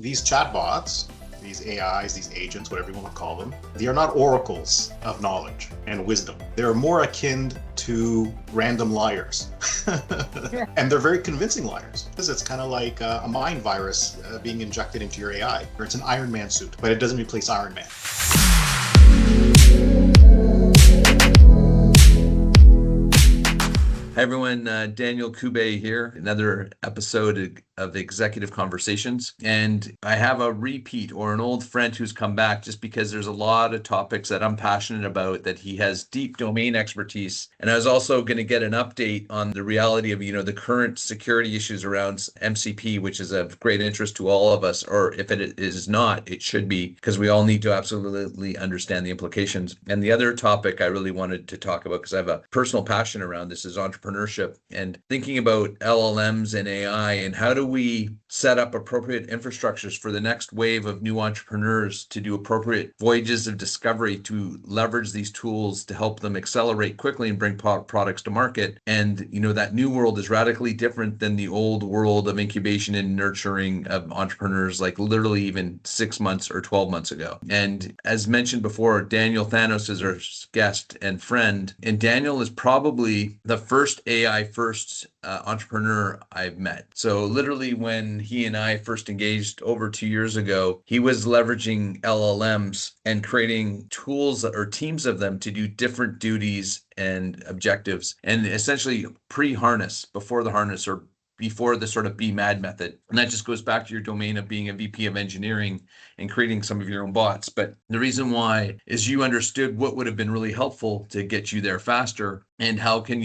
These chatbots, these AIs, these agents, whatever you want to call them, they are not oracles of knowledge and wisdom. They're more akin to random liars. And they're very convincing liars. It's kind of like a mind virus being injected into your AI. Or it's an Iron Man suit, but it doesn't replace Iron Man. Hi everyone, Daniel Kube here, another episode of Executive Conversations. And I have a repeat or an old friend who's come back just because there's a lot of topics that I'm passionate about, that he has deep domain expertise. And I was also going to get an update on the reality of, the current security issues around MCP, which is of great interest to all of us, or if it is not, it should be, because we all need to absolutely understand the implications. And the other topic I really wanted to talk about, because I have a personal passion around this, is entrepreneurship and thinking about LLMs and AI, and how do we set up appropriate infrastructures for the next wave of new entrepreneurs to do appropriate voyages of discovery, to leverage these tools to help them accelerate quickly and bring products to market. And that new world is radically different than the old world of incubation and nurturing of entrepreneurs, like literally even 6 months or 12 months ago. And as mentioned before, Daniel Thanos is our guest and friend, and Daniel is probably the first AI first entrepreneur I've met. So literally when he and I first engaged over 2 years ago, he was leveraging LLMs and creating tools or teams of them to do different duties and objectives, and essentially pre-harness, before the harness, or before the sort of be mad method. And that just goes back to your domain of being a VP of engineering and creating some of your own bots. But the reason why is you understood what would have been really helpful to get you there faster, and how can,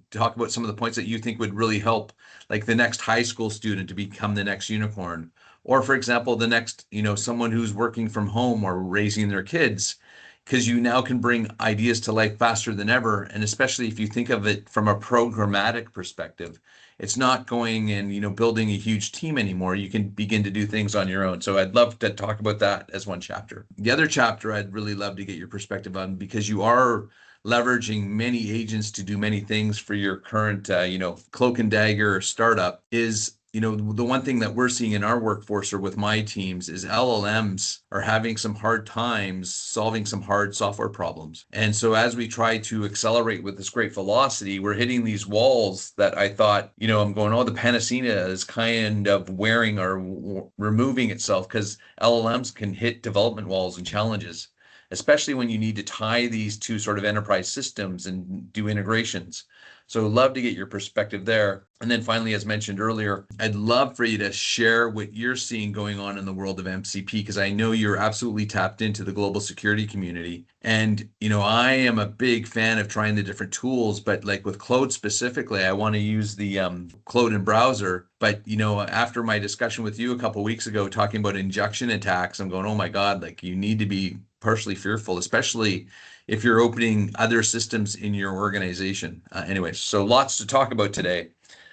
talk about some of the points that you think would really help, like the next high school student to become the next unicorn. Or for example, the next, someone who's working from home or raising their kids, because you now can bring ideas to life faster than ever. And especially if you think of it from a programmatic perspective, it's not going and building a huge team anymore. You can begin to do things on your own. So I'd love to talk about that as one chapter. The other chapter I'd really love to get your perspective on, because you are leveraging many agents to do many things for your current cloak and dagger startup, is the one thing that we're seeing in our workforce or with my teams is LLMs are having some hard times solving some hard software problems. And so as we try to accelerate with this great velocity, we're hitting these walls that I thought, I'm going, the panacea is kind of wearing or removing itself, because LLMs can hit development walls and challenges, especially when you need to tie these two sort of enterprise systems and do integrations. So love to get your perspective there. And then finally, as mentioned earlier, I'd love for you to share what you're seeing going on in the world of MCP, because I know you're absolutely tapped into the global security community. And, I am a big fan of trying the different tools, but like with Claude specifically, I want to use the Claude in browser. But, after my discussion with you a couple of weeks ago, talking about injection attacks, I'm going, oh my God, like you need to be partially fearful, especially if you're opening other systems in your organization. Anyways, so lots to talk about today.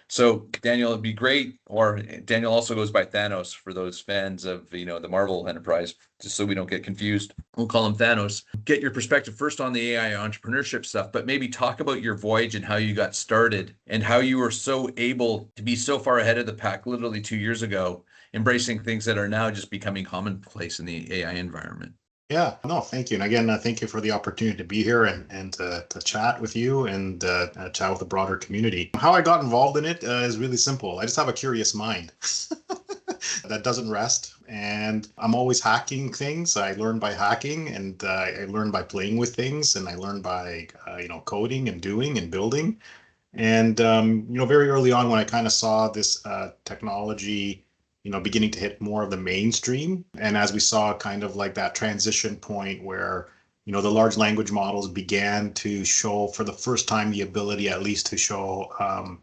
So Daniel, it'd be great, or Daniel also goes by Thanos for those fans of, the Marvel enterprise, just so we don't get confused. We'll call him Thanos. Get your perspective first on the AI entrepreneurship stuff, but maybe talk about your voyage and how you got started and how you were so able to be so far ahead of the pack literally 2 years ago, embracing things that are now just becoming commonplace in the AI environment. Yeah, no, thank you. And again, thank you for the opportunity to be here and to chat with you and chat with the broader community. How I got involved in it is really simple. I just have a curious mind that doesn't rest. And I'm always hacking things. I learn by hacking, and I learn by playing with things, and I learn by, coding and doing and building. And, very early on when I kind of saw this technology beginning to hit more of the mainstream. And as we saw kind of like that transition point where, the large language models began to show for the first time the ability at least to show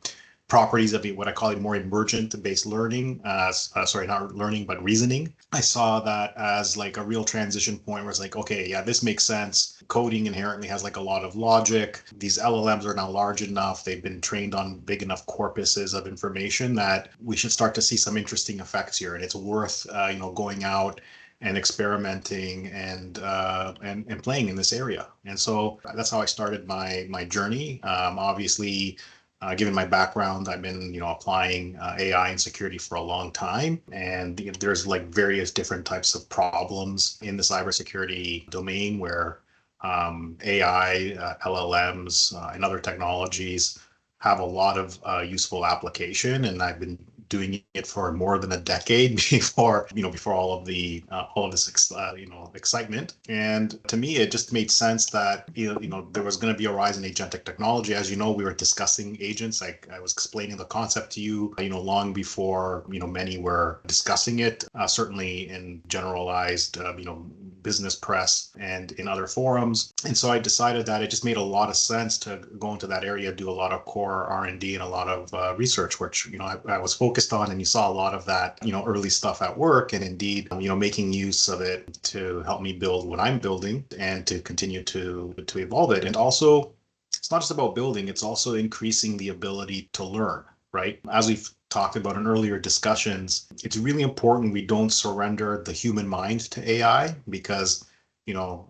properties of what I call more emergent based learning, not learning, but reasoning. I saw that as like a real transition point where it's like, okay, yeah, this makes sense. Coding inherently has like a lot of logic. These LLMs are now large enough. They've been trained on big enough corpuses of information that we should start to see some interesting effects here. And it's worth, going out and experimenting and playing in this area. And so that's how I started my journey. Obviously, Given my background, I've been, applying AI and security for a long time, and there's like various different types of problems in the cybersecurity domain where AI, LLMs, and other technologies have a lot of useful application, and I've been doing it for more than a decade before all of this excitement. And to me, it just made sense that there was going to be a rise in agentic technology. As you know, we were discussing agents. Like I was explaining the concept to you, long before many were discussing it. Certainly in generalized business press and in other forums. And so I decided that it just made a lot of sense to go into that area, do a lot of core R&D and a lot of research, which I was focused on, and you saw a lot of that early stuff at work, and indeed making use of it to help me build what I'm building and to continue to evolve it. And also, it's not just about building, it's also increasing the ability to learn, right? As we've talked about in earlier discussions, it's really important we don't surrender the human mind to AI, because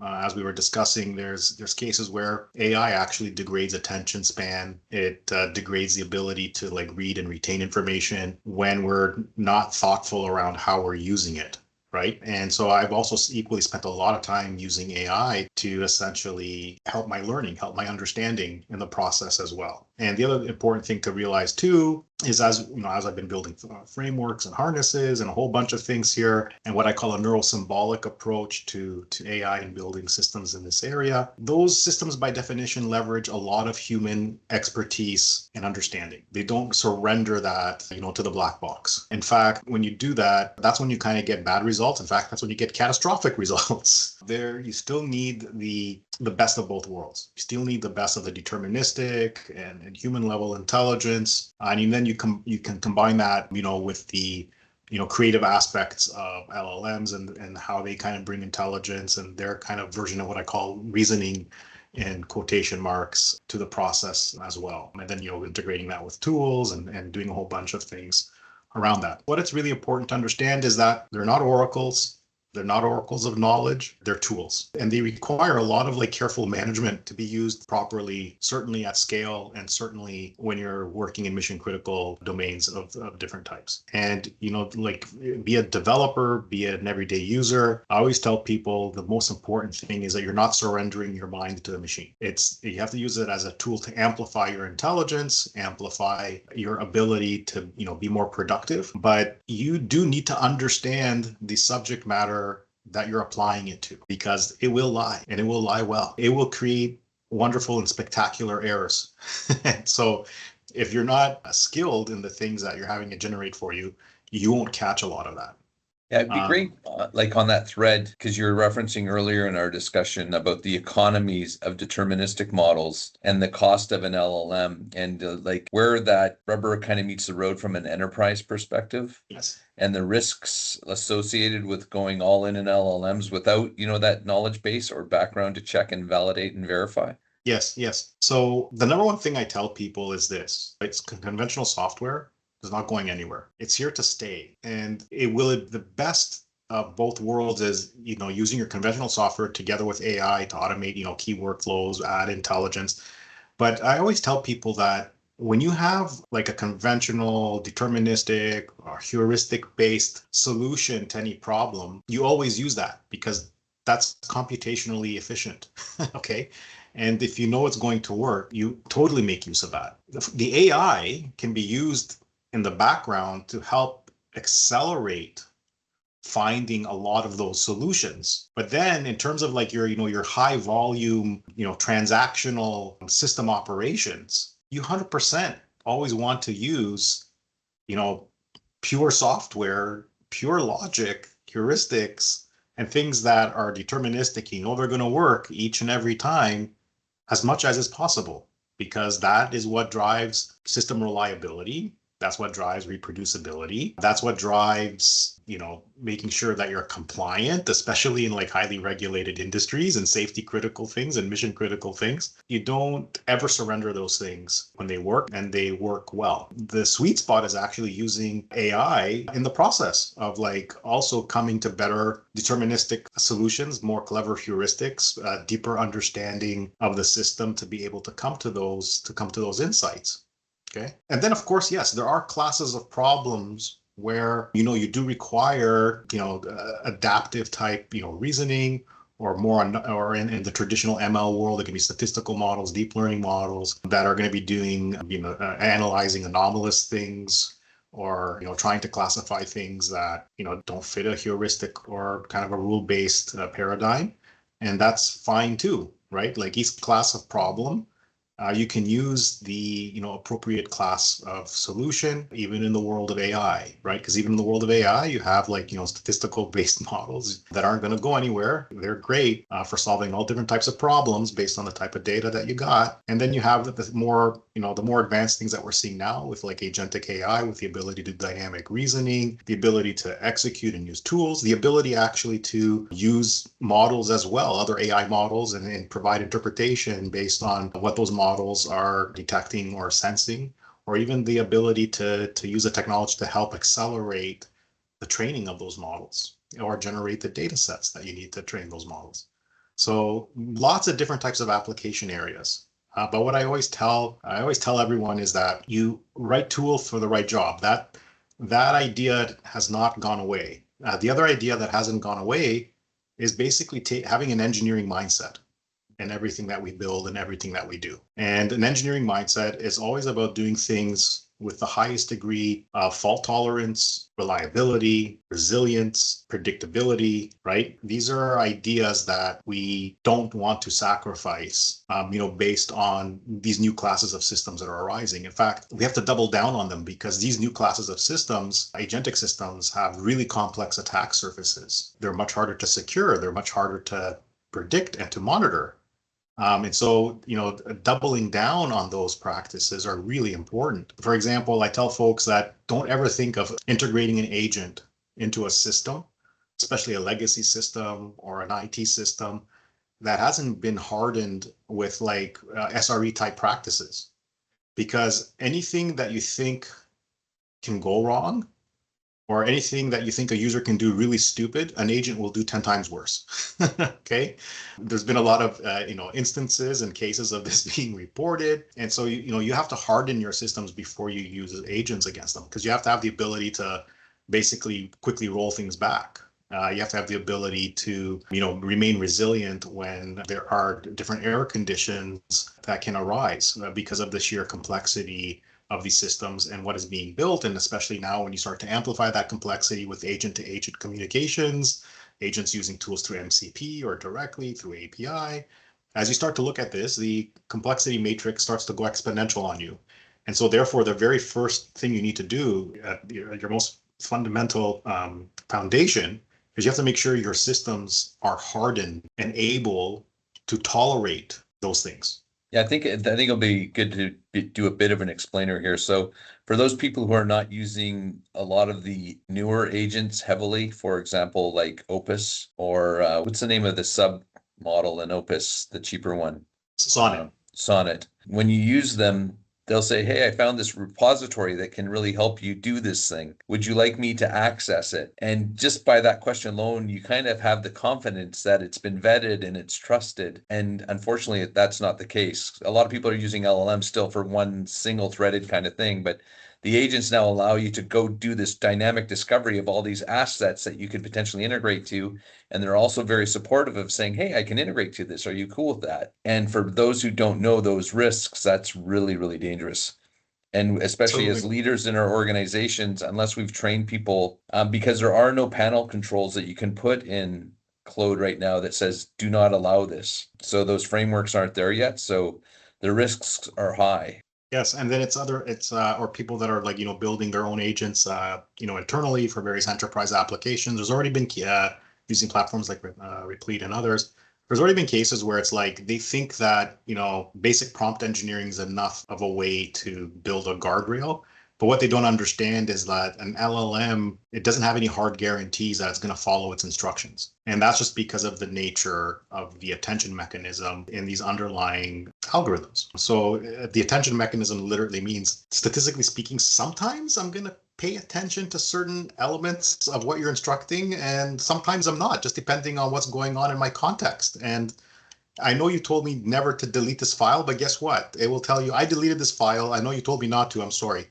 as we were discussing, there's cases where AI actually degrades attention span. It degrades the ability to like read and retain information when we're not thoughtful around how we're using it. Right. And so I've also equally spent a lot of time using AI to essentially help my learning, help my understanding in the process as well. And the other important thing to realize too is as I've been building frameworks and harnesses and a whole bunch of things here, and what I call a neurosymbolic approach to AI and building systems in this area, those systems by definition leverage a lot of human expertise and understanding. They don't surrender that, to the black box. In fact, when you do that, that's when you kind of get bad results. In fact, that's when you get catastrophic results. There, you still need the best of both worlds. You still need the best of the deterministic and human level intelligence, and then you can combine that with the creative aspects of LLMs and how they kind of bring intelligence and their kind of version of what I call reasoning in quotation marks to the process as well. And then integrating that with tools and doing a whole bunch of things around that. What it's really important to understand is that they're not oracles. They're not oracles of knowledge, they're tools. And they require a lot of like careful management to be used properly, certainly at scale, and certainly when you're working in mission critical domains of different types. And, be a developer, be an everyday user, I always tell people the most important thing is that you're not surrendering your mind to the machine. You have to use it as a tool to amplify your intelligence, amplify your ability to, be more productive. But you do need to understand the subject matter that you're applying it to, because it will lie, and it will lie well. It will create wonderful and spectacular errors. And so if you're not skilled in the things that you're having it generate for you, you won't catch a lot of that. Yeah, it'd be great, like on that thread, because you're referencing earlier in our discussion about the economies of deterministic models and the cost of an LLM, and like where that rubber kind of meets the road from an enterprise perspective. Yes. And the risks associated with going all in LLMs without, that knowledge base or background to check and validate and verify. Yes. So the number one thing I tell people is this: it's conventional software is not going anywhere. It's here to stay. And the best of both worlds is, using your conventional software together with AI to automate, key workflows, add intelligence. But I always tell people that when you have like a conventional, deterministic or heuristic based solution to any problem, you always use that because that's computationally efficient. Okay. And if you know it's going to work, you totally make use of that. The AI can be used in the background to help accelerate finding a lot of those solutions. But then in terms of like your high volume, transactional system operations, you 100% always want to use, pure software, pure logic, heuristics, and things that are deterministic, they're going to work each and every time as much as is possible, because that is what drives system reliability. That's what drives reproducibility. That's what drives, making sure that you're compliant, especially in like highly regulated industries and safety critical things and mission critical things. You don't ever surrender those things when they work, and they work well. The sweet spot is actually using AI in the process of like also coming to better deterministic solutions, more clever heuristics, deeper understanding of the system to be able to come to those insights. Okay. And then, of course, yes, there are classes of problems where, you do require, adaptive type, reasoning, or more or in the traditional ML world, it can be statistical models, deep learning models that are going to be doing, analyzing anomalous things, or, trying to classify things that, don't fit a heuristic or kind of a rule-based paradigm. And that's fine too, right? Like each class of problem, you can use the appropriate class of solution, even in the world of AI, right? Because even in the world of AI, you have like statistical based models that aren't going to go anywhere. They're great for solving all different types of problems based on the type of data that you got. And then you have the more the more advanced things that we're seeing now with like agentic AI, with the ability to do dynamic reasoning, the ability to execute and use tools, the ability actually to use models as well, other AI models, and provide interpretation based on what those models are detecting or sensing, or even the ability to use a technology to help accelerate the training of those models or generate the data sets that you need to train those models. So lots of different types of application areas. But what I always tell everyone is that you right tool for the right job. That idea has not gone away. The other idea that hasn't gone away is basically having an engineering mindset in everything that we build and everything that we do. And an engineering mindset is always about doing things with the highest degree of fault tolerance, reliability, resilience, predictability, right? These are ideas that we don't want to sacrifice, based on these new classes of systems that are arising. In fact, we have to double down on them because these new classes of systems, agentic systems, have really complex attack surfaces. They're much harder to secure. They're much harder to predict and to monitor. And so, doubling down on those practices are really important. For example, I tell folks that don't ever think of integrating an agent into a system, especially a legacy system or an IT system that hasn't been hardened with like SRE type practices. Because anything that you think can go wrong, or anything that you think a user can do really stupid, an agent will do 10 times worse. Okay. There's been a lot of, instances and cases of this being reported. And so, you have to harden your systems before you use agents against them, because you have to have the ability to basically quickly roll things back. You have to have the ability to, remain resilient when there are different error conditions that can arise because of the sheer complexity of these systems and what is being built. And especially now when you start to amplify that complexity with agent to agent communications, agents using tools through MCP or directly through API. As you start to look at this, the complexity matrix starts to go exponential on you. And so therefore, the very first thing you need to do at your most fundamental foundation is you have to make sure your systems are hardened and able to tolerate those things. Yeah, I think it'll be good to do a bit of an explainer here. So for those people who are not using a lot of the newer agents heavily, for example, like Opus, or what's the name of the sub model in Opus, the cheaper one? Sonnet. Sonnet. When you use them, they'll say, hey, I found this repository that can really help you do this thing. Would you like me to access it? And just by that question alone, you kind of have the confidence that it's been vetted and it's trusted. And unfortunately, that's not the case. A lot of people are using LLMs still for one single threaded kind of thing, but the agents now allow you to go do this dynamic discovery of all these assets that you could potentially integrate to. And they're also very supportive of saying, hey, I can integrate to this. Are you cool with that? And for those who don't know those risks, that's really, really dangerous. And especially as leaders in our organizations, unless we've trained people, because there are no panel controls that you can put in Claude right now that says, do not allow this. So those frameworks aren't there yet. So the risks are high. Yes, and then it's or people that are like, building their own agents, internally for various enterprise applications. There's already been using platforms like Replete and others. There's already been cases where it's like they think that, basic prompt engineering is enough of a way to build a guardrail. But what they don't understand is that an LLM, it doesn't have any hard guarantees that it's going to follow its instructions. And that's just because of the nature of the attention mechanism in these underlying algorithms. So the attention mechanism literally means, statistically speaking, sometimes I'm going to pay attention to certain elements of what you're instructing, and sometimes I'm not, just depending on what's going on in my context. And I know you told me never to delete this file, but guess what? It will tell you, I deleted this file. I know you told me not to. I'm sorry.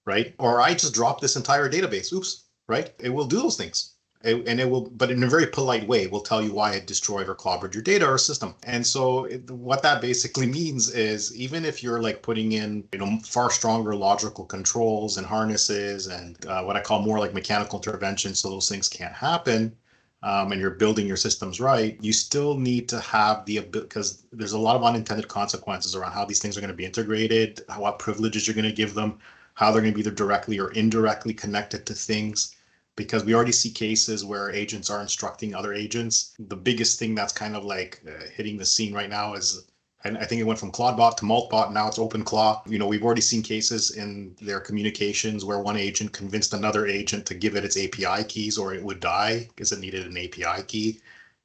Right? Or I just dropped this entire database. Oops. Right? It will do those things. And it will, but in a very polite way, will tell you why it destroyed or clobbered your data or system. And so what that basically means is even if you're like putting in, far stronger logical controls and harnesses and what I call more like mechanical intervention, so those things can't happen, and you're building your systems right, you still need to have the ability, because there's a lot of unintended consequences around how these things are going to be integrated, what privileges you're going to give them, how they're going to be either directly or indirectly connected to things. Because we already see cases where agents are instructing other agents. The biggest thing that's kind of like hitting the scene right now is, and I think it went from Claudebot to Maltbot, now it's OpenClaw. We've already seen cases in their communications where one agent convinced another agent to give it its API keys or it would die because it needed an API key.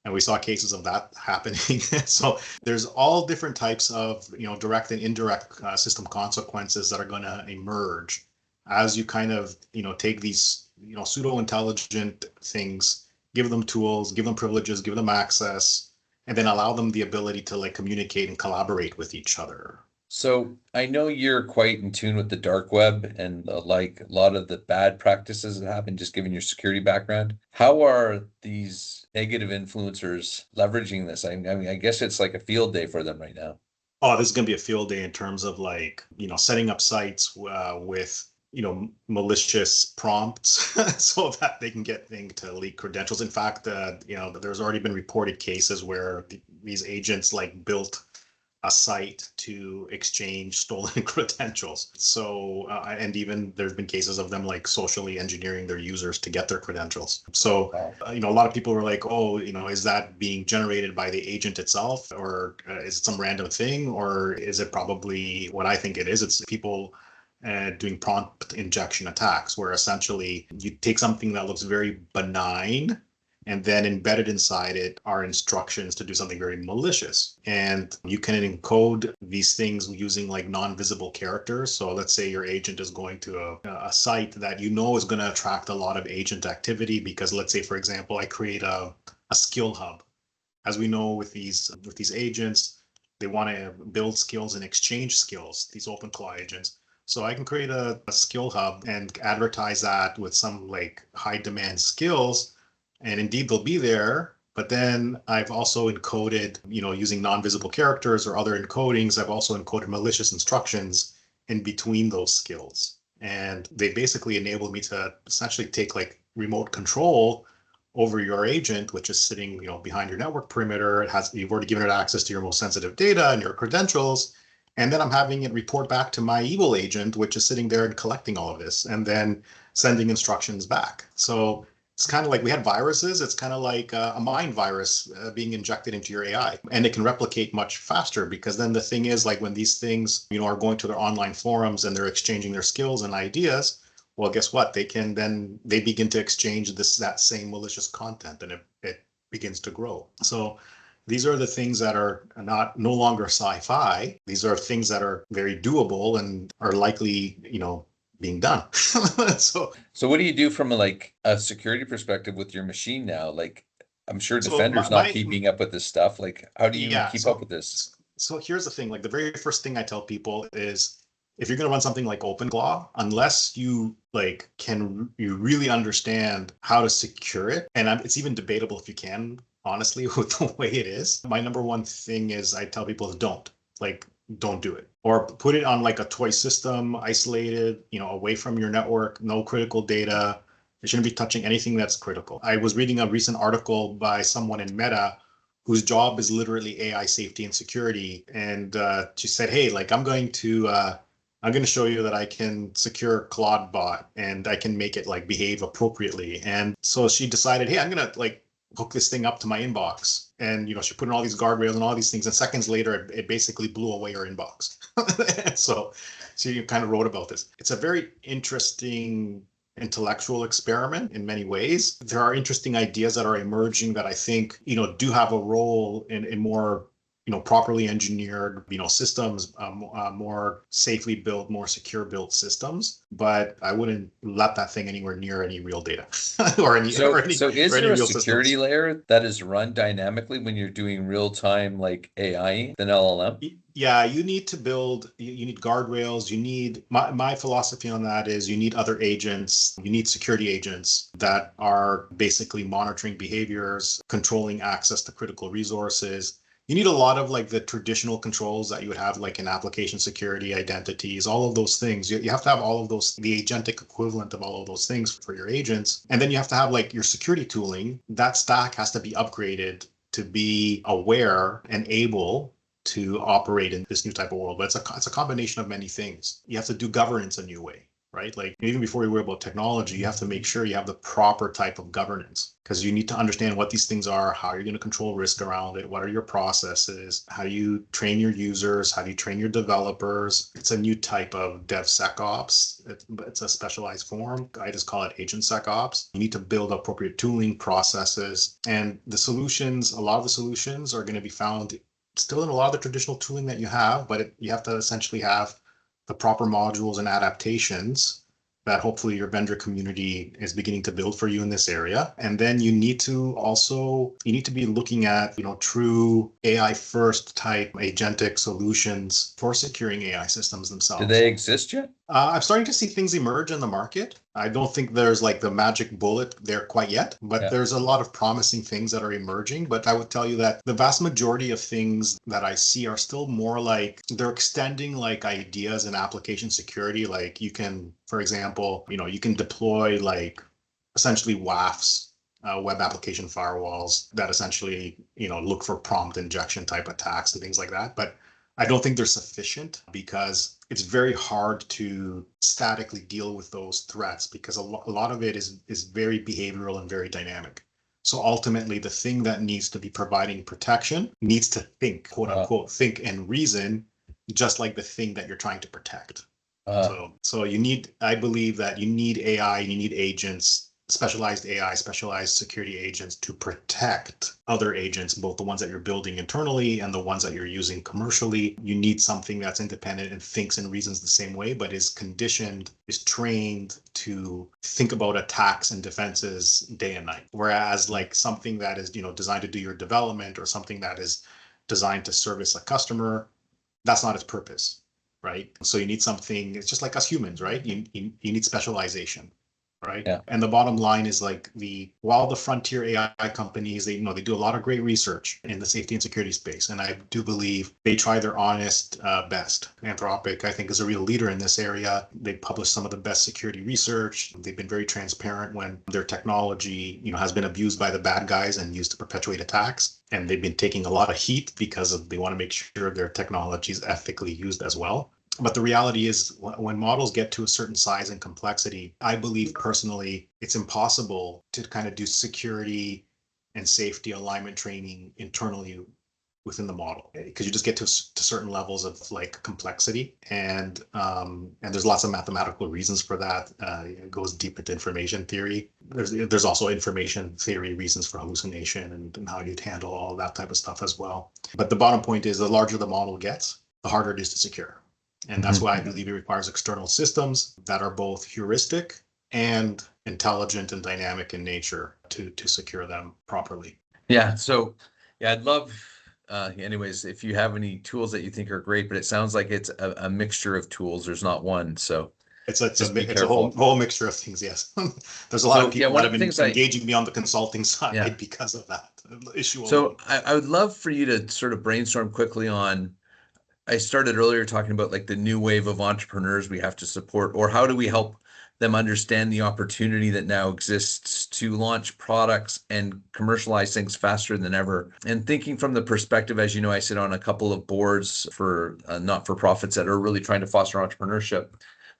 And we saw cases of that happening. So there's all different types of, direct and indirect system consequences that are going to emerge as you kind of, take these pseudo-intelligent things, give them tools, give them privileges, give them access, and then allow them the ability to like communicate and collaborate with each other. So I know you're quite in tune with the dark web and like a lot of the bad practices that happen, just given your security background. How are these negative influencers leveraging this? I mean, I guess it's like a field day for them right now. Oh, this is going to be a field day in terms of like, setting up sites with malicious prompts so that they can get things to leak credentials. In fact, there's already been reported cases where these agents like built a site to exchange stolen credentials. So, and even there's been cases of them like socially engineering their users to get their credentials. So, a lot of people were like, oh, is that being generated by the agent itself, or is it some random thing, or is it probably what I think it is? It's people doing prompt injection attacks, where essentially you take something that looks very benign and then embedded inside it are instructions to do something very malicious. And you can encode these things using like non-visible characters. So let's say your agent is going to a site that is going to attract a lot of agent activity, because let's say, for example, I create a skill hub. As we know with these agents, they want to build skills and exchange skills, these OpenClaw agents. So I can create a skill hub and advertise that with some like high demand skills. And indeed they'll be there. But then I've also encoded, using non-visible characters or other encodings, I've also encoded malicious instructions in between those skills. And they basically enable me to essentially take like remote control over your agent, which is sitting, behind your network perimeter. You've already given it access to your most sensitive data and your credentials. And then I'm having it report back to my evil agent, which is sitting there and collecting all of this and then sending instructions back. So it's kind of like we had viruses. It's kind of like a mind virus being injected into your AI, and it can replicate much faster, because then the thing is, like when these things, are going to their online forums and they're exchanging their skills and ideas, well, guess what? They begin to exchange that same malicious content, and it begins to grow. So these are the things that are no longer sci-fi. These are things that are very doable and are likely, being done. So what do you do from a security perspective with your machine now? Like, I'm sure Defender's not keeping up with this stuff. Like, how do you keep up with this? So here's the thing. Like, the very first thing I tell people is, if you're going to run something like OpenClaw, unless you you really understand how to secure it, and it's even debatable if you can, honestly, with the way it is. My number one thing is I tell people is don't do it, or put it on like a toy system, isolated, away from your network, no critical data. It shouldn't be touching anything that's critical. I was reading a recent article by someone in Meta whose job is literally AI safety and security. And she said, hey, like I'm going to show you that I can secure Claudebot and I can make it like behave appropriately. And so she decided, hey, I'm going to like hook this thing up to my inbox. And, she put in all these guardrails and all these things. And seconds later, it basically blew away her inbox. So you kind of wrote about this. It's a very interesting intellectual experiment in many ways. There are interesting ideas that are emerging that I think, do have a role in more, properly engineered, systems, more safely built, more secure built systems. But I wouldn't let that thing anywhere near any real data or any So, is there a real security systems. layer that is run dynamically when you're doing real time like AI, than LLM? Yeah, you need to build, you need guardrails. You need, my philosophy on that is you need other agents, you need security agents that are basically monitoring behaviors, controlling access to critical resources. You need a lot of like the traditional controls that you would have like in application security, identities, all of those things. You have to have all of those, the agentic equivalent of all of those things for your agents. And then you have to have like your security tooling. That stack has to be upgraded to be aware and able to operate in this new type of world. But it's a combination of many things. You have to do governance a new way, right? Like even before you worry about technology, you have to make sure you have the proper type of governance, because you need to understand what these things are, how you're going to control risk around it, what are your processes, how do you train your users, how do you train your developers. It's a new type of DevSecOps. It's a specialized form. I just call it agent SecOps. You need to build appropriate tooling processes, and the solutions, a lot of the solutions are going to be found still in a lot of the traditional tooling that you have, but you have to essentially have the proper modules and adaptations that hopefully your vendor community is beginning to build for you in this area. And then you need to be looking at, true AI first type agentic solutions for securing AI systems themselves. Do they exist yet? I'm starting to see things emerge in the market. I don't think there's like the magic bullet there quite yet, but there's a lot of promising things that are emerging. But I would tell you that the vast majority of things that I see are still more like they're extending like ideas in application security. Like you can, for example, you can deploy like essentially WAFs, web application firewalls that essentially, look for prompt injection type attacks and things like that. But I don't think they're sufficient, because it's very hard to statically deal with those threats, because a lot of it is very behavioral and very dynamic. So ultimately, the thing that needs to be providing protection needs to think, quote unquote, think and reason, just like the thing that you're trying to protect. So I believe that you need AI, you need agents, specialized AI, specialized security agents to protect other agents, both the ones that you're building internally and the ones that you're using commercially. You need something that's independent and thinks and reasons the same way, but is conditioned, is trained to think about attacks and defenses day and night. Whereas like something that is, designed to do your development, or something that is designed to service a customer, that's not its purpose, right? So you need something, it's just like us humans, right? You need specialization. Right. Yeah. And the bottom line is like while the frontier AI companies, they do a lot of great research in the safety and security space. And I do believe they try their honest best. Anthropic, I think, is a real leader in this area. They publish some of the best security research. They've been very transparent when their technology, has been abused by the bad guys and used to perpetuate attacks. And they've been taking a lot of heat because they want to make sure their technology is ethically used as well. But the reality is, when models get to a certain size and complexity, I believe personally, it's impossible to kind of do security and safety alignment training internally within the model, because you just get to certain levels of like complexity, and there's lots of mathematical reasons for that. It goes deep into information theory. There's also information theory reasons for hallucination and how you'd handle all that type of stuff as well. But the bottom point is, the larger the model gets, the harder it is to secure. And that's why I believe it requires external systems that are both heuristic and intelligent and dynamic in nature to secure them properly. Yeah. So, I'd love, anyways, if you have any tools that you think are great, but it sounds like it's a mixture of tools. There's not one. So it's a whole mixture of things. Yes. There's a lot of people that have been engaging me on the consulting side because of that issue. So I would love for you to sort of brainstorm quickly on, I started earlier talking about like the new wave of entrepreneurs we have to support, or how do we help them understand the opportunity that now exists to launch products and commercialize things faster than ever. And thinking from the perspective, as you know, I sit on a couple of boards for not-for-profits that are really trying to foster entrepreneurship.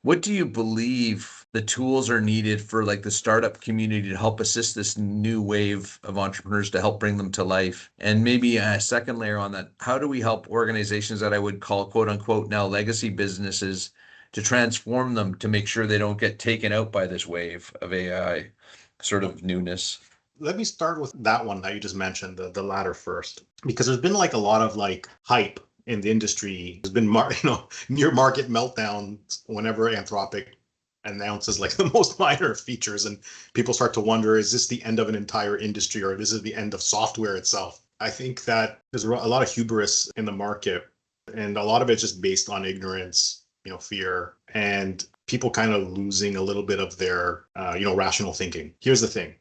What do you believe the tools are needed for like the startup community to help assist this new wave of entrepreneurs, to help bring them to life? And maybe a second layer on that, how do we help organizations that I would call quote unquote now legacy businesses to transform them to make sure they don't get taken out by this wave of AI sort of newness? let me start with that one that you just mentioned, the latter first, because there's been like a lot of like hype in the industry. There's been near market meltdowns whenever Anthropic announces like the most minor features, and people start to wonder, is this the end of an entire industry, or this is the end of software itself? I think that there's a lot of hubris in the market, and a lot of it's just based on ignorance, fear, and people kind of losing a little bit of their rational thinking. Here's the thing.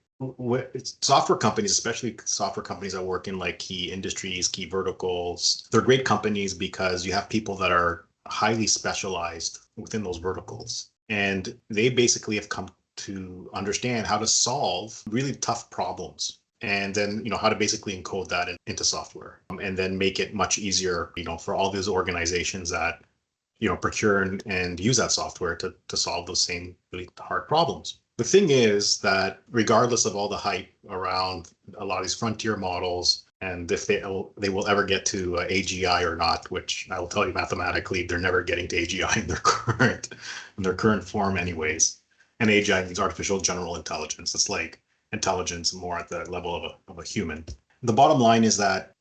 Software companies, especially software companies that work in like key industries, key verticals, they're great companies because you have people that are highly specialized within those verticals. And they basically have come to understand how to solve really tough problems. And then, how to basically encode that into software, and then make it much easier, for all these organizations that, procure and use that software to solve those same really hard problems. The thing is that regardless of all the hype around a lot of these frontier models, and if they will ever get to AGI or not, which I will tell you mathematically, they're never getting to AGI in their current form anyways. And AGI means artificial general intelligence. It's like intelligence more at the level of a human. The bottom line is that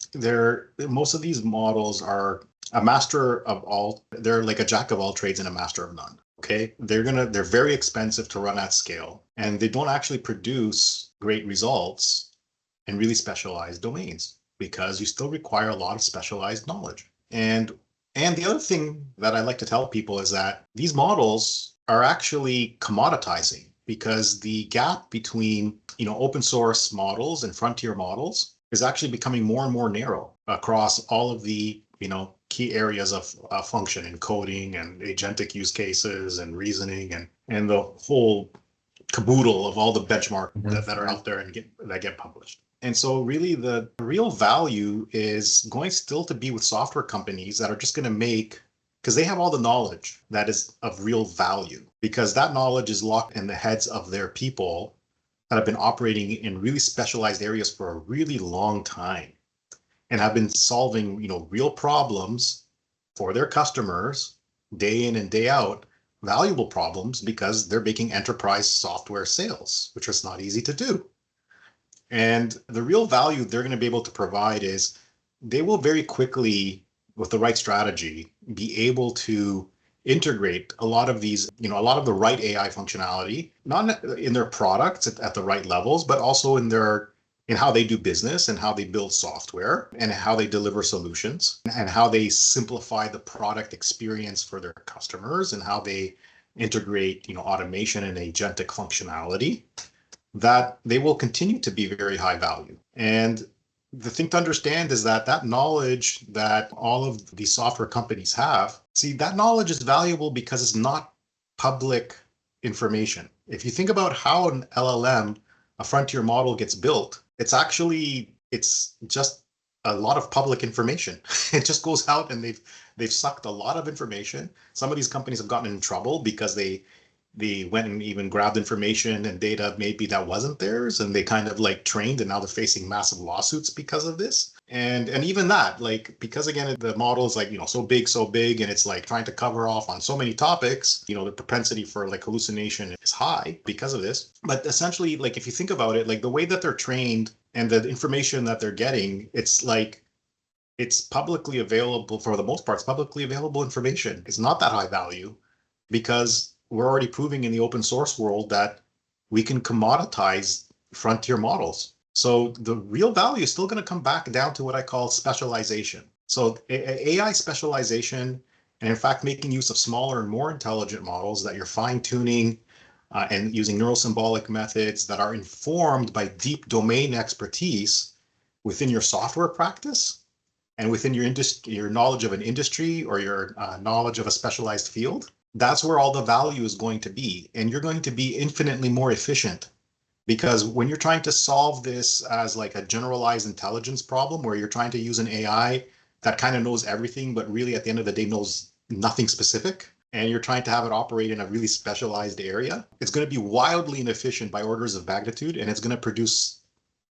most of these models are a master of all. They're like a jack of all trades and a master of none. Okay, they're very expensive to run at scale, and they don't actually produce great results in really specialized domains because you still require a lot of specialized knowledge. And the other thing that I like to tell people is that these models are actually commoditizing, because the gap between open source models and frontier models is actually becoming more and more narrow across all of the key areas of function and coding and agentic use cases and reasoning and the whole caboodle of all the benchmarks that are out there and that get published. And so really the real value is going still to be with software companies that are just going to make, because they have all the knowledge that is of real value, because that knowledge is locked in the heads of their people that have been operating in really specialized areas for a really long time and have been solving, real problems for their customers day in and day out, valuable problems, because they're making enterprise software sales, which is not easy to do. And the real value they're going to be able to provide is they will very quickly, with the right strategy, be able to integrate a lot of these, a lot of the right AI functionality, not in their products at the right levels, but also in how they do business and how they build software and how they deliver solutions and how they simplify the product experience for their customers and how they integrate, automation and agentic functionality, that they will continue to be very high value. And the thing to understand is that knowledge that all of these software companies have, that knowledge is valuable because it's not public information. If you think about how an LLM, a frontier model, gets built, it's just a lot of public information. It just goes out and they've sucked a lot of information. Some of these companies have gotten in trouble because they went and even grabbed information and data maybe that wasn't theirs, and they kind of like trained, and now they're facing massive lawsuits because of this. And even that, like, because again, the model is like, so big, and it's like trying to cover off on so many topics, the propensity for like hallucination is high because of this. But essentially, like, if you think about it, like the way that they're trained and the information that they're getting, it's like, it's publicly available for the most part. It's publicly available information. It's not that high value because we're already proving in the open source world that we can commoditize frontier models. So the real value is still going to come back down to what I call specialization. So AI specialization, and in fact, making use of smaller and more intelligent models that you're fine tuning and using neurosymbolic methods that are informed by deep domain expertise within your software practice and within your knowledge of an industry or your knowledge of a specialized field. That's where all the value is going to be. And you're going to be infinitely more efficient, because when you're trying to solve this as like a generalized intelligence problem where you're trying to use an AI that kind of knows everything, but really at the end of the day knows nothing specific, and you're trying to have it operate in a really specialized area, it's going to be wildly inefficient by orders of magnitude, and it's going to produce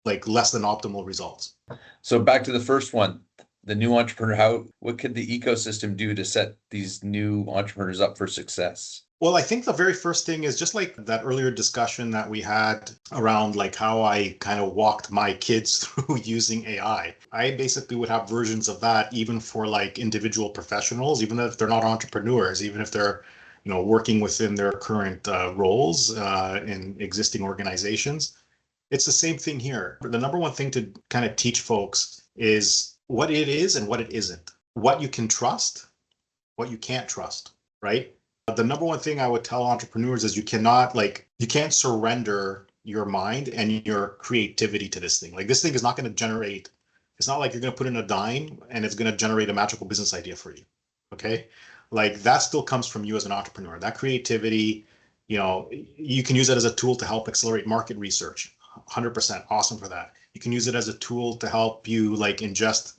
like less than optimal results. So back to the first one. The new entrepreneur, what could the ecosystem do to set these new entrepreneurs up for success? Well, I think the very first thing is just like that earlier discussion that we had around like how I kind of walked my kids through using AI. I basically would have versions of that even for like individual professionals, even if they're not entrepreneurs, even if they're, working within their current roles in existing organizations. It's the same thing here. The number one thing to kind of teach folks is what it is and what it isn't, what you can trust, what you can't trust, right? The number one thing I would tell entrepreneurs is you can't surrender your mind and your creativity to this thing. Like this thing is not going to generate, it's not like you're going to put in a dime and it's going to generate a magical business idea for you. Okay. Like that still comes from you as an entrepreneur. That creativity, you can use it as a tool to help accelerate market research. 100% awesome for that. You can use it as a tool to help you like ingest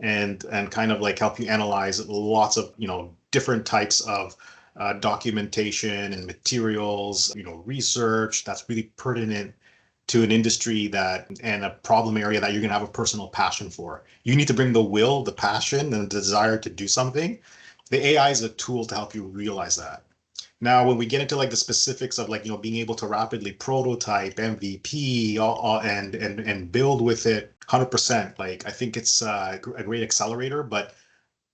and kind of like help you analyze lots of different types of documentation and materials, research that's really pertinent to an industry that and a problem area that you're going to have a personal passion for. You need to bring the will, the passion, and the desire to do something. The AI is a tool to help you realize that. Now, when we get into like the specifics of like being able to rapidly prototype, MVP, and build with it, 100%. Like I think it's a great accelerator, but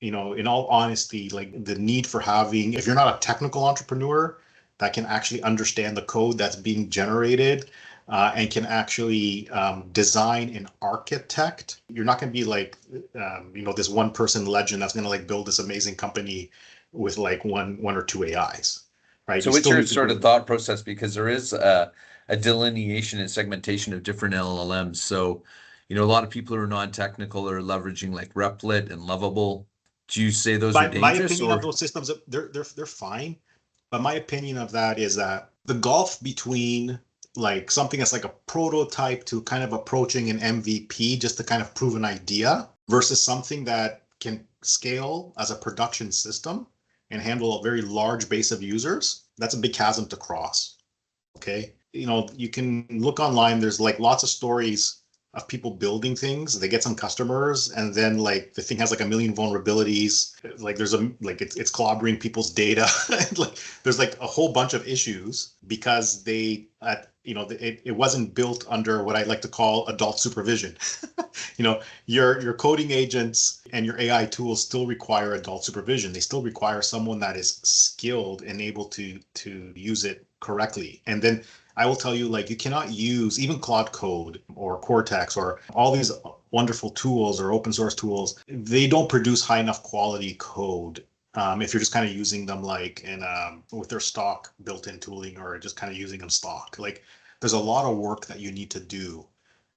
in all honesty, like the need for having, if you're not a technical entrepreneur that can actually understand the code that's being generated and can actually design and architect, you're not going to be like, this one person legend that's going to like build this amazing company with like one or two AIs, right? So You what's still your need to sort of bring. thought process? Because there is a delineation and segmentation of different LLMs. So, a lot of people who are non-technical are leveraging like Replit and Lovable. Do you say those are My dangerous opinion of or? those systems, they're fine. But my opinion of that is that the gulf between like something that's like a prototype to kind of approaching an MVP just to kind of prove an idea versus something that can scale as a production system and handle a very large base of users, that's a big chasm to cross. Okay. You can look online, there's like lots of stories of people building things. They get some customers, and then like the thing has like a million vulnerabilities. Like there's a like it's clobbering people's data. Like there's like a whole bunch of issues because it wasn't built under what I like to call adult supervision. Your coding agents and your AI tools still require adult supervision. They still require someone that is skilled and able to use it correctly. And then I will tell you, like, you cannot use even Claude Code or Cortex or all these wonderful tools or open source tools. They don't produce high enough quality code if you're just kind of using them like in with their stock built-in tooling or just kind of using them stock. Like, there's a lot of work that you need to do.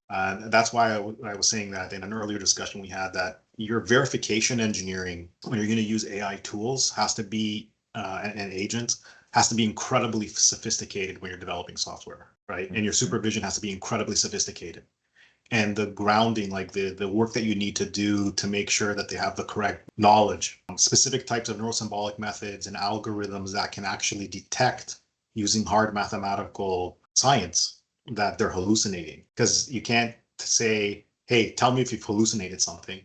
That's why I was saying that in an earlier discussion we had that your verification engineering when you're going to use AI tools has to be and agents has to be incredibly sophisticated when you're developing software, right? And your supervision has to be incredibly sophisticated. And the grounding, like the work that you need to do to make sure that they have the correct knowledge, specific types of neurosymbolic methods and algorithms that can actually detect using hard mathematical science that they're hallucinating. Because you can't say, hey, tell me if you've hallucinated something.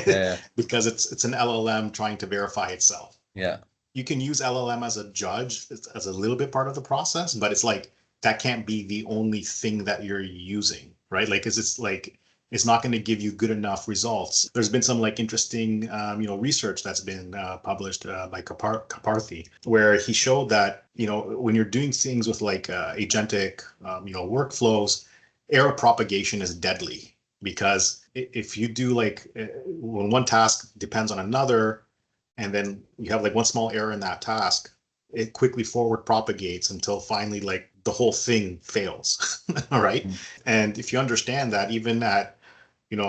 Yeah, Because it's an LLM trying to verify itself. yeah. You can use LLM as a judge as a little bit part of the process, but it's like that can't be the only thing that you're using, right? Like, it's like it's not going to give you good enough results. There's been some like interesting, research that's been published by Kaparthi, where he showed that when you're doing things with like agentic, workflows, error propagation is deadly because if you do like when one task depends on another and then you have like one small error in that task, it quickly forward propagates until finally like the whole thing fails. All right. Mm. And if you understand that even at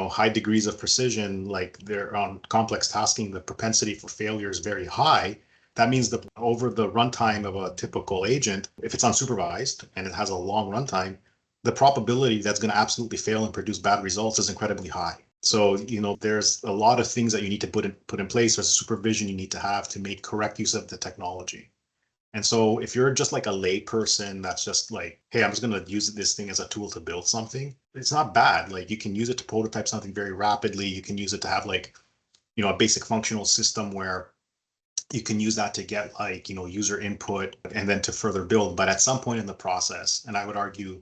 high degrees of precision, like they're on complex tasking, the propensity for failure is very high. That means that over the runtime of a typical agent, if it's unsupervised and it has a long runtime, the probability that's going to absolutely fail and produce bad results is incredibly high. So, there's a lot of things that you need to put in place. There's supervision you need to have to make correct use of the technology. And so if you're just like a lay person that's just like, hey, I'm just going to use this thing as a tool to build something, it's not bad. Like you can use it to prototype something very rapidly. You can use it to have like, a basic functional system where you can use that to get like, user input and then to further build. But at some point in the process, and I would argue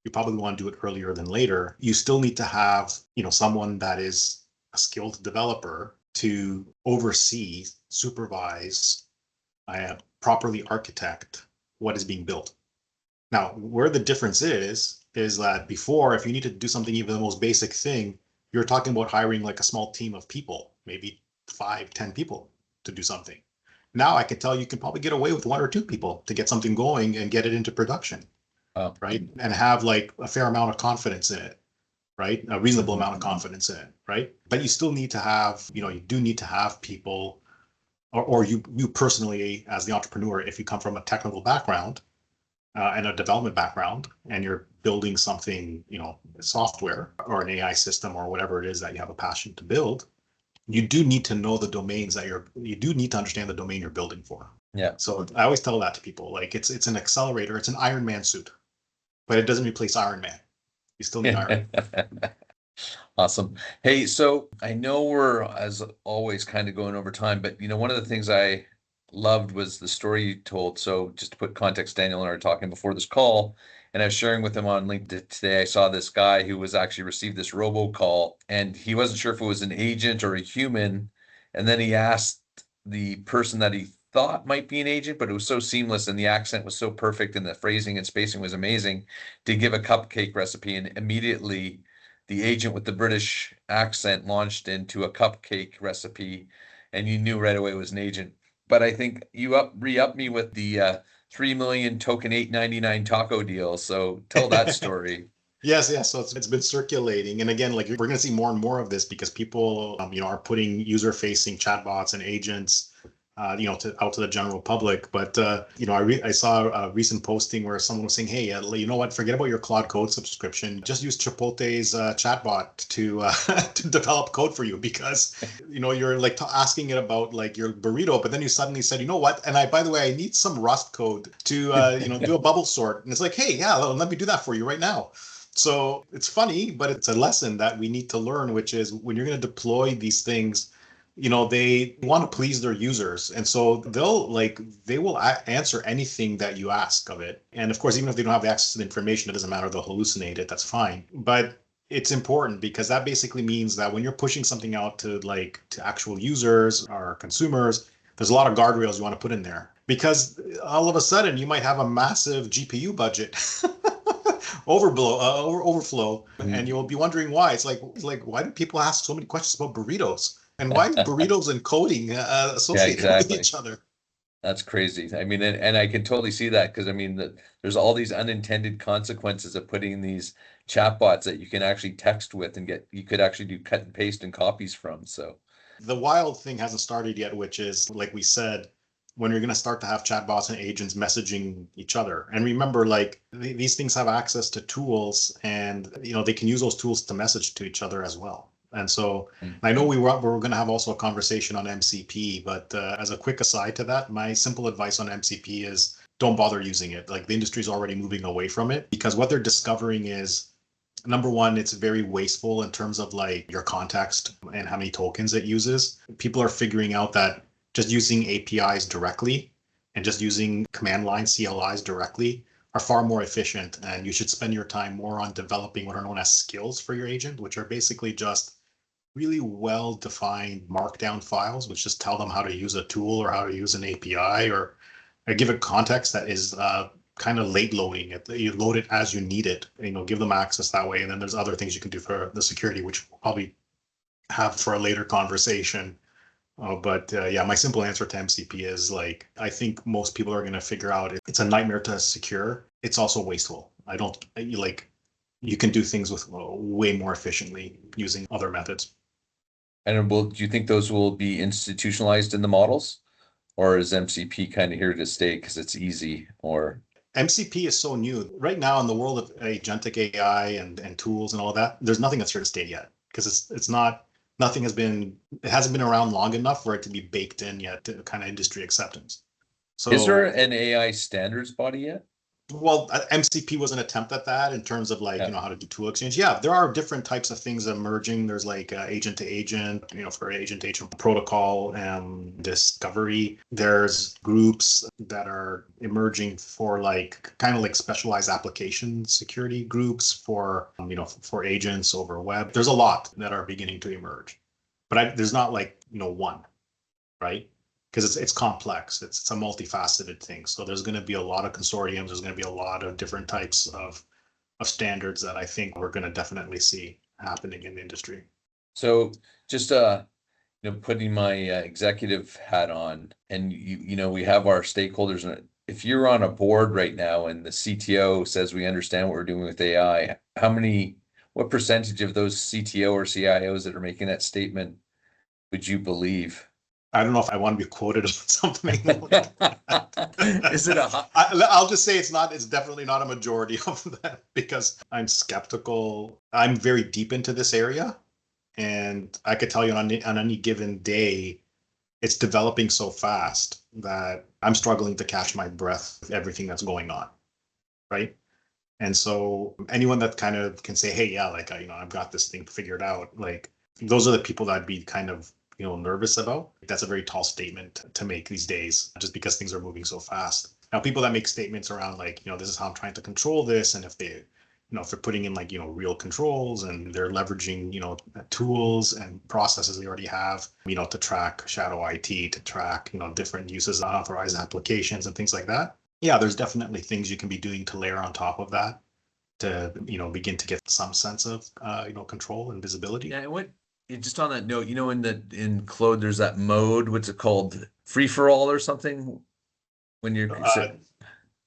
you probably want to do it earlier than later, you still need to have, someone that is a skilled developer to oversee, supervise, properly architect what is being built. Now, where the difference is that before, if you need to do something, even the most basic thing, you're talking about hiring like a small team of people, maybe 5, 10 people to do something. Now I can tell you can probably get away with 1 or 2 people to get something going and get it into production, right? And have like a fair amount of confidence in it, right? A reasonable amount of confidence in it, right? But you still need to have, you do need to have people, or you personally as the entrepreneur, if you come from a technical background, and a development background, and you're building something, software or an AI system or whatever it is that you have a passion to build, you do need to know the domains that you do need to understand the domain you're building for. Yeah. So I always tell that to people, like it's an accelerator, it's an Iron Man suit, but it doesn't replace Iron Man. You still need Iron Man. Awesome. Hey, so I know we're, as always, kind of going over time, but one of the things I loved was the story you told. So just to put context, Daniel and I were talking before this call, and I was sharing with him on LinkedIn today. I saw this guy who was actually received this robocall, and he wasn't sure if it was an agent or a human. And then he asked the person that he thought might be an agent, but it was so seamless and the accent was so perfect and the phrasing and spacing was amazing, to give a cupcake recipe, and immediately the agent with the British accent launched into a cupcake recipe, and you knew right away it was an agent. But I think you re-up me with the 3 million token 8.99 taco deal. So tell that story. Yes. So it's been circulating, and again, like we're going to see more and more of this because people, are putting user-facing chatbots and agents, out to the general public. But I saw a recent posting where someone was saying, "Hey, you know what? Forget about your Claude Code subscription. Just use Chipotle's chatbot to to develop code for you, because you're like asking it about like your burrito, but then you suddenly said, you know what? And by the way, I need some Rust code to do a bubble sort." And it's like, hey, yeah, let me do that for you right now. So it's funny, but it's a lesson that we need to learn, which is when you're going to deploy these things, they want to please their users. And so they will answer anything that you ask of it. And of course, even if they don't have access to the information, it doesn't matter. They'll hallucinate it. That's fine. But it's important because that basically means that when you're pushing something out to actual users or consumers, there's a lot of guardrails you want to put in there, because all of a sudden you might have a massive GPU budget overflow, and you'll be wondering why. It's like why do people ask so many questions about burritos, and why burritos and coding associated with each other? That's crazy. I mean, and I can totally see that, because I mean, there's all these unintended consequences of putting these chatbots that you can actually text with and you could actually do cut and paste and copies from. So the wild thing hasn't started yet, which is, like we said, when you're going to start to have chatbots and agents messaging each other. And remember, like these things have access to tools, and they can use those tools to message to each other as well. And so I know we're going to have also a conversation on MCP, but as a quick aside to that, my simple advice on MCP is don't bother using it. Like the industry is already moving away from it, because what they're discovering is, number one, it's very wasteful in terms of like your context and how many tokens it uses. People are figuring out that just using APIs directly and just using command line CLIs directly are far more efficient, and you should spend your time more on developing what are known as skills for your agent, which are basically just really well-defined markdown files, which just tell them how to use a tool or how to use an API, or give it context that is kind of late loading it. You load it as you need it, give them access that way. And then there's other things you can do for the security, which we'll probably have for a later conversation. But yeah, my simple answer to MCP is like, I think most people are going to figure out it's a nightmare to secure. It's also wasteful. You can do things with way more efficiently using other methods. And do you think those will be institutionalized in the models, or is MCP kind of here to stay because it's easy? Or MCP is so new right now in the world of agentic AI and tools and all of that. There's nothing that's here to stay yet, because it hasn't been around long enough for it to be baked in yet to kind of industry acceptance. So is there an AI standards body yet? Well, MCP was an attempt at that in terms of like, Yeah. how to do tool exchange. Yeah, there are different types of things emerging. There's like agent to agent, for agent to agent protocol discovery. There's groups that are emerging for like kind of like specialized application security groups for, for agents over web. There's a lot that are beginning to emerge, but there's not like, one, right? Because it's complex. It's a multifaceted thing. So there's going to be a lot of consortiums. There's going to be a lot of different types of standards that I think we're going to definitely see happening in the industry. So just putting my executive hat on, and we have our stakeholders, and if you're on a board right now and the CTO says we understand what we're doing with AI, what percentage of those CTO or CIOs that are making that statement would you believe? I don't know if I want to be quoted on something like that. Is it I'll just say it's definitely not a majority of that, because I'm skeptical. I'm very deep into this area, and I could tell you on any given day, it's developing so fast that I'm struggling to catch my breath with everything that's going on, right? And so anyone that kind of can say, hey, yeah, like, I've got this thing figured out, like, those are the people that I'd be kind of, nervous about. That's a very tall statement to make these days, just because things are moving so fast. Now, people that make statements around like, this is how I'm trying to control this, and if they're putting in like, real controls, and they're leveraging, tools and processes they already have, to track shadow IT, to track, different uses of unauthorized applications and things like that. Yeah, there's definitely things you can be doing to layer on top of that to, begin to get some sense of, control and visibility. Yeah, just on that note, in Claude, there's that mode, what's it called? Free for all or something? When you're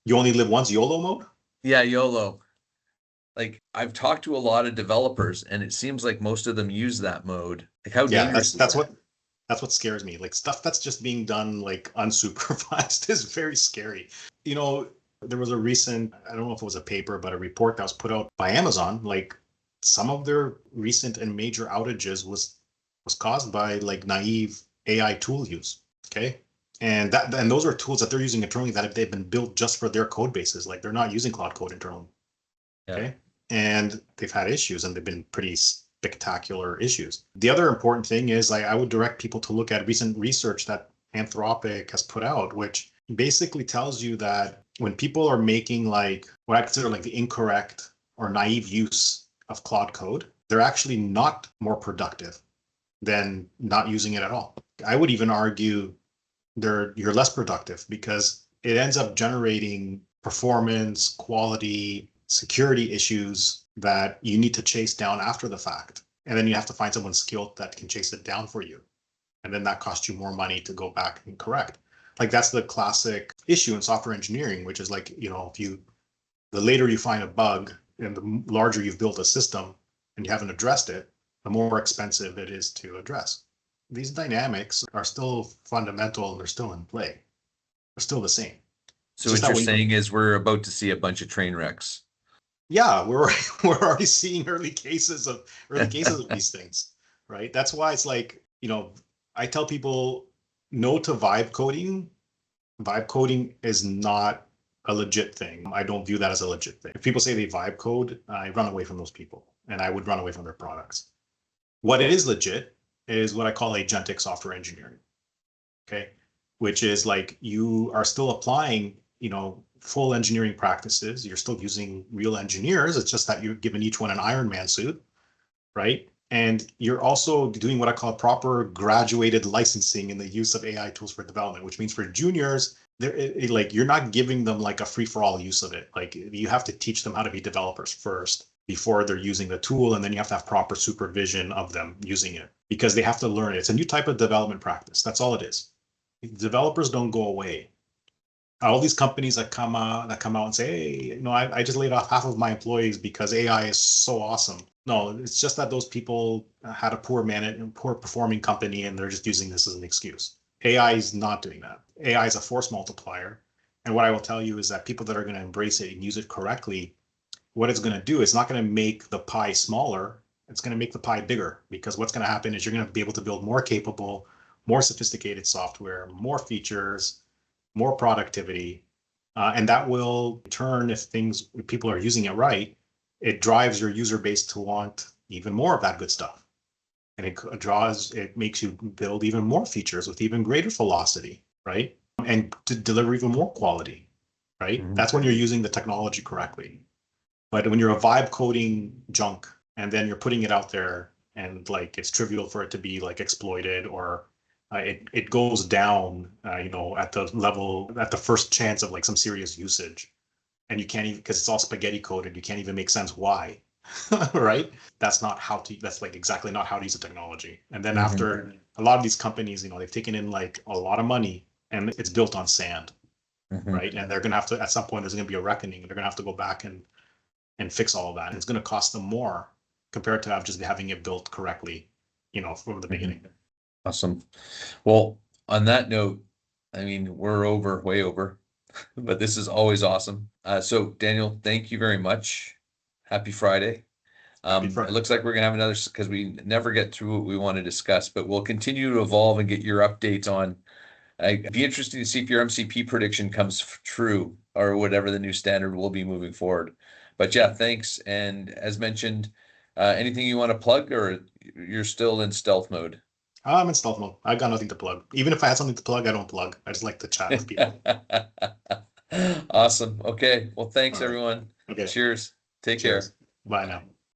You only live once, YOLO mode? Yeah, YOLO. Like, I've talked to a lot of developers, and it seems like most of them use that mode. Like, how dangerous is that? That's what scares me. Like, stuff that's just being done like unsupervised is very scary. There was a recent, I don't know if it was a paper, but a report that was put out by Amazon. Like, some of their recent and major outages was caused by like naive AI tool use. Okay. And those are tools that they're using internally that they've been built just for their code bases. Like, they're not using Cloud Code internally. Okay. Yeah. And they've had issues, and they've been pretty spectacular issues. The other important thing is, I would direct people to look at recent research that Anthropic has put out, which basically tells you that when people are making like what I consider like the incorrect or naive use of Claude Code, they're actually not more productive than not using it at all. I would even argue you're less productive, because it ends up generating performance, quality, security issues that you need to chase down after the fact. And then you have to find someone skilled that can chase it down for you. And then that costs you more money to go back and correct. Like, that's the classic issue in software engineering, which is like, the later you find a bug and the larger you've built a system and you haven't addressed it, the more expensive it is to address. These dynamics are still fundamental, and they're still in play. They're still the same. So what you're saying is we're about to see a bunch of train wrecks. Yeah, we're already seeing early cases of these things, right? That's why it's like, I tell people no to vibe coding. Vibe coding is not a legit thing. I don't view that as a legit thing. If people say they vibe code, I run away from those people, and I would run away from their products. What is legit is what I call agentic software engineering. Okay, which is like, you are still applying, full engineering practices. You're still using real engineers. It's just that you're giving each one an Iron Man suit, right? And you're also doing what I call proper graduated licensing in the use of AI tools for development, which means for juniors, you're not giving them like a free-for-all use of it. Like, you have to teach them how to be developers first before they're using the tool, and then you have to have proper supervision of them using it, because they have to learn it. It's a new type of development practice. That's all it is. Developers don't go away. All these companies that come out and say, hey, I just laid off half of my employees because AI is so awesome. No, it's just that those people had a poor performing company, and they're just using this as an excuse. AI is not doing that. AI is a force multiplier. And what I will tell you is that people that are going to embrace it and use it correctly, what it's going to do, it's not going to make the pie smaller. It's going to make the pie bigger, because what's going to happen is you're going to be able to build more capable, more sophisticated software, more features, more productivity, And that will turn, if people are using it right, it drives your user base to want even more of that good stuff. And it makes you build even more features with even greater velocity, right? And to deliver even more quality, right? Mhm. That's when you're using the technology correctly. But when you're a vibe coding junk and then you're putting it out there and like it's trivial for it to be like exploited, or it goes down, at the level, at the first chance of like some serious usage, and you can't even, because it's all spaghetti coded, you can't even make sense why, right? That's like exactly not how to use the technology. And then after a lot of these companies, they've taken in like a lot of money and it's built on sand, right? And they're gonna have to, at some point, there's gonna be a reckoning. They're gonna have to go back and fix all of that. And it's gonna cost them more compared to just having it built correctly, from the beginning. Awesome. Well, on that note, I mean, we're way over, but this is always awesome. So Daniel, thank you very much. Happy Friday. Happy It Friday. looks like we're gonna have another, because we never get through what we want to discuss, but we'll continue to evolve and get your updates on. It'd be interesting to see if your MCP prediction comes true, or whatever the new standard will be moving forward. But yeah, thanks. And as mentioned, anything you want to plug, or you're still in stealth mode? I'm in stealth mode. I got nothing to plug. Even if I had something to plug, I don't plug. I just like to chat with people. Awesome. Okay. Well, thanks All right. everyone. Okay. Cheers. Take care. Cheers. Bye now.